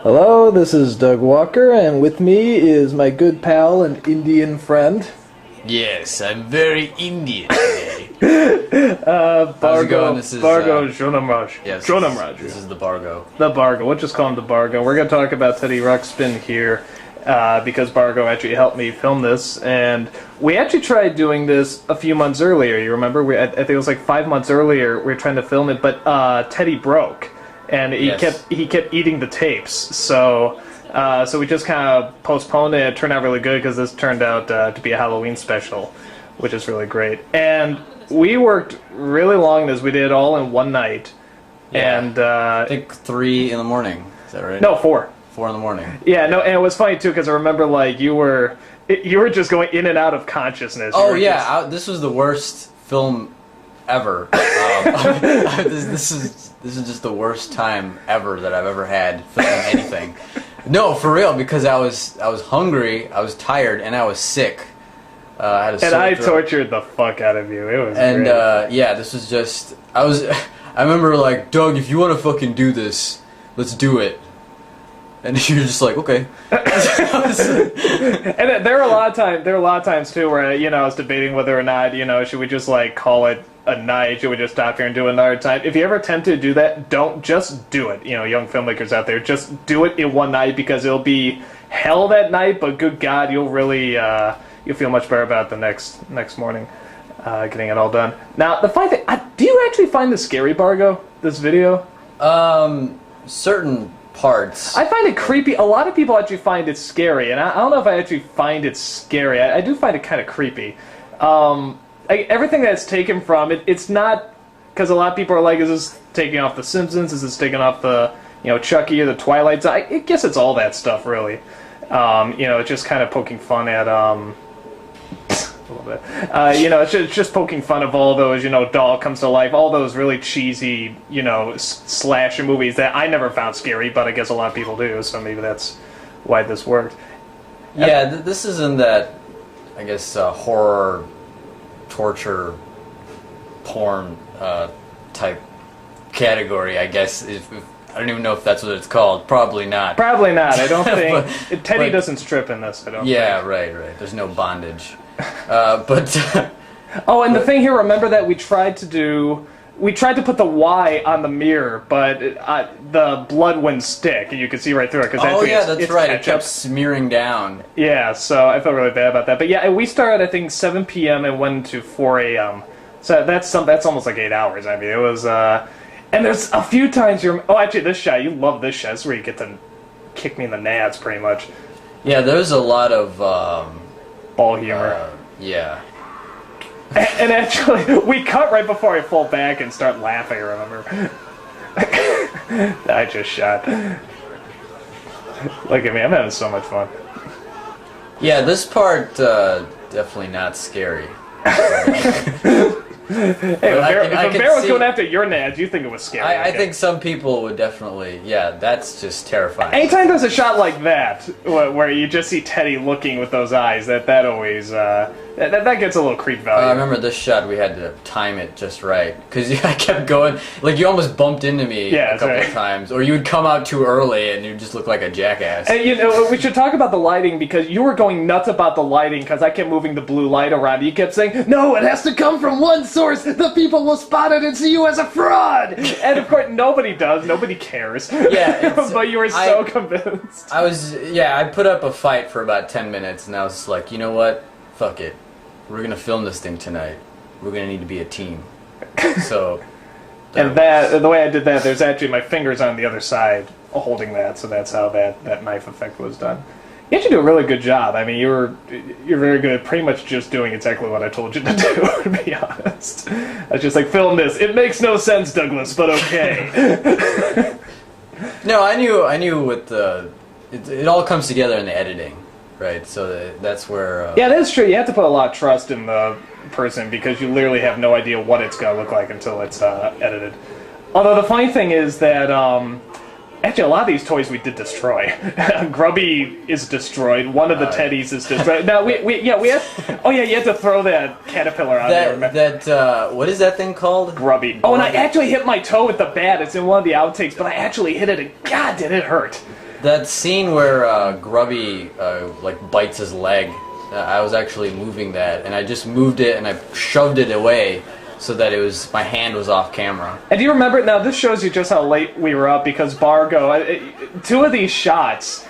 Hello, this is Doug Walker, and with me is my good pal and Indian friend. Yes, I'm very Indian today. How's it going? This is Bargo Shonamraj. Yes, Shonamraj. this is the Bargo. The Bargo. We'll just call him the Bargo. We're going to talk about Teddy Ruxpin here because Bargo actually helped me film this, and we actually tried doing this a few months earlier. You remember? I think it was like 5 months earlier. We were trying to film it, but Teddy broke, and he kept eating the tapes. So we just kind of postponed it. It turned out really good because this turned out to be a Halloween special, which is really great. And we worked really long as we did it all in one night. Yeah. And I think 3 in the morning. Is that right? No, 4. 4 in the morning. Yeah, no, and it was funny too because I remember like you were just going in and out of consciousness. Oh yeah, this was the worst film ever. This is just the worst time ever that I've ever had filming anything. No, for real, because I was hungry, I was tired, and I was sick. I had a and I throat. tortured the fuck out of you. It was and great. Yeah, this was just I remember like, Doug, if you want to fucking do this, let's do it. And you're just like, okay. And there were a lot of times too where I was debating whether or not should we just like call it a night? Should we just stop here and do another time? If you ever attempt to do that, don't just do it. Young filmmakers out there, just do it in one night because it'll be hell that night. But good God, you'll really you'll feel much better about it the next morning, getting it all done. Now the funny thing, do you actually find this scary, Bargo? This video? Certain parts. I find it creepy. A lot of people actually find it scary, and I don't know if I actually find it scary. I do find it kind of creepy. Everything that's taken from it, it's not, because a lot of people are like, is this taking off The Simpsons? Is this taking off the, Chucky or the Twilight Zone? I guess it's all that stuff, really. It's just kind of poking fun at, a little bit. It's just poking fun of all those, Doll Comes to Life, all those really cheesy, slasher movies that I never found scary, but I guess a lot of people do, so maybe that's why this worked. Yeah, this is in that, I guess, horror, torture, porn type category, I guess. I don't even know if that's what it's called. Probably not. Probably not. I don't think... Teddy doesn't strip in this, I don't think. Yeah, right. There's no bondage. But... oh, and the thing here, remember that we tried to put the Y on the mirror, but the blood wouldn't stick, and you could see right through it. Oh, yeah, that's right. It kept smearing down. Yeah, so I felt really bad about that. But yeah, we started, I think, 7 p.m. and went to 4 a.m. So that's almost like 8 hours. I mean, it was... and there's a few times you're... Oh, actually, this shot, you love this shot. This is where you get to kick me in the nads, pretty much. Yeah, there's a lot of... ball humor. Yeah. And actually, we cut right before I fall back and start laughing, remember? I just shot. Look at me, I'm having so much fun. Yeah, this part, definitely not scary. Hey, if a bear was going after your nads, you think it was scary. I think some people would definitely, yeah, that's just terrifying. Anytime there's a shot like that, where you just see Teddy looking with those eyes, that always, that gets a little creep value. I remember this shot, we had to time it just right, because I kept going, like you almost bumped into me a couple of times, or you would come out too early and you just look like a jackass. And we should talk about the lighting, because you were going nuts about the lighting, because I kept moving the blue light around. You kept saying, no, it has to come from one source, the people will spot it and see you as a fraud! And of course, nobody does, nobody cares. Yeah, but you were so convinced. I put up a fight for about 10 minutes, and I was like, you know what? Fuck it. We're gonna film this thing tonight. We're gonna need to be a team. So... And the way I did that, there's actually my fingers on the other side holding that, so that's how that knife effect was done. You actually do a really good job. I mean, you're very good at pretty much just doing exactly what I told you to do, to be honest. I was just like, film this. It makes no sense, Douglas, but okay. No, I knew with the... It all comes together in the editing, right? So that's where... Yeah, that's true. You have to put a lot of trust in the person because you literally have no idea what it's going to look like until it's edited. Although the funny thing is that... Actually, a lot of these toys we did destroy. Grubby is destroyed. One of the teddies is destroyed. Now we have. Oh yeah, you have to throw that caterpillar on there. What is that thing called? Grubby. Oh, and I actually hit my toe with the bat. It's in one of the outtakes, but I actually hit it, and God, did it hurt. That scene where Grubby like bites his leg, I was actually moving that, and I just moved it and I shoved it away so that my hand was off camera. And do you remember, now this shows you just how late we were up, because Bargo, two of these shots,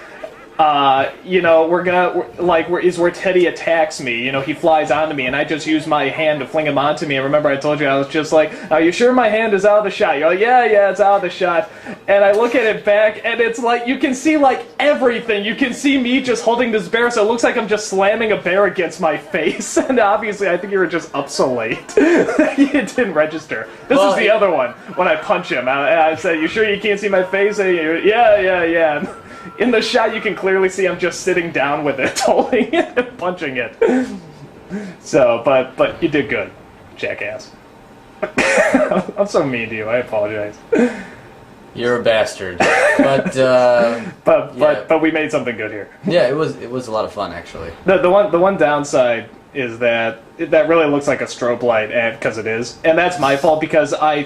you know, where Teddy attacks me, you know, he flies onto me, and I just use my hand to fling him onto me, and remember I told you, I was just like, are you sure my hand is out of the shot? You're like, yeah, it's out of the shot, and I look at it back, and it's like, you can see, like, everything. You can see me just holding this bear, so it looks like I'm just slamming a bear against my face, and obviously I think you were just up so late. It didn't register. This is the other one, when I punch him, I said, you sure you can't see my face? And yeah. In the shot, you can clearly see I'm just sitting down with it, holding it and punching it. So, but you did good, jackass. I'm so mean to you. I apologize. You're a bastard. But we made something good here. Yeah, it was a lot of fun actually. The one downside is that really looks like a strobe light, and because it is, and that's my fault, because I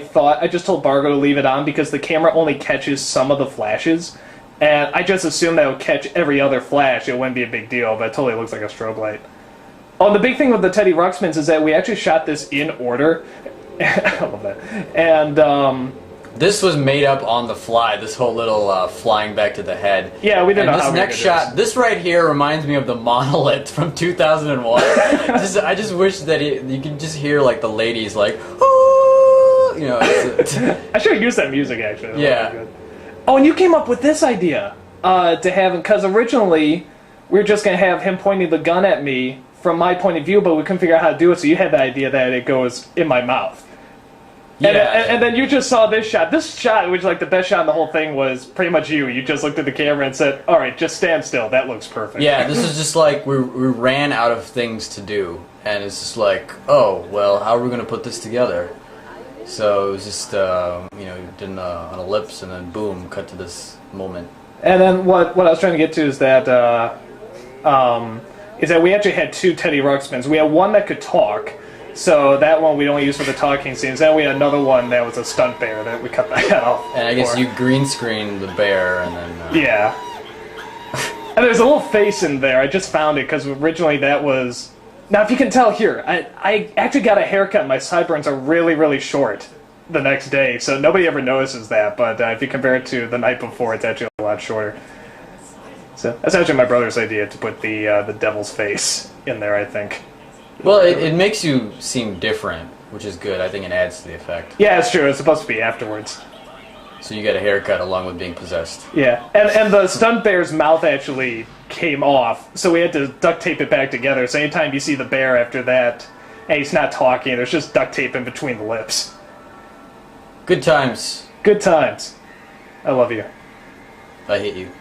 just told Bargo to leave it on because the camera only catches some of the flashes. And I just assumed that would catch every other flash. It wouldn't be a big deal, but it totally looks like a strobe light. Oh, the big thing with the Teddy Ruxpins is that we actually shot this in order. I love that. And this was made up on the fly. This whole little flying back to the head. Yeah, we didn't know how we were next shot. This right here reminds me of the monolith from 2001. I just wish that you could just hear like the ladies like, oh, you know. I should have used that music actually. Yeah. Oh, and you came up with this idea to have, because originally we were just going to have him pointing the gun at me from my point of view, but we couldn't figure out how to do it, so you had the idea that it goes in my mouth. Yeah. And then you just saw this shot. This shot, which is like the best shot in the whole thing, was pretty much you. You just looked at the camera and said, all right, just stand still. That looks perfect. Yeah, this is just like we ran out of things to do, and it's just like, oh, well, how are we going to put this together? So it was just, you know, did an ellipse and then boom, cut to this moment. And then what I was trying to get to is that we actually had two Teddy Ruxpins. We had one that could talk, so that one we'd only use for the talking scenes. Then we had another one that was a stunt bear that we cut the head off. And I guess you green screened the bear and then... Yeah. And there's a little face in there. I just found it because originally that was... Now, if you can tell here, I actually got a haircut. My sideburns are really, really short the next day, so nobody ever notices that. But if you compare it to the night before, it's actually a lot shorter. So that's actually my brother's idea, to put the devil's face in there, I think. Well, it makes you seem different, which is good. I think it adds to the effect. Yeah, it's true. It's supposed to be afterwards. So you get a haircut along with being possessed. Yeah, and the stunt bear's mouth actually came off, so we had to duct tape it back together. So anytime you see the bear after that, and he's not talking, there's just duct tape in between the lips. Good times. Good times. I love you. I hate you.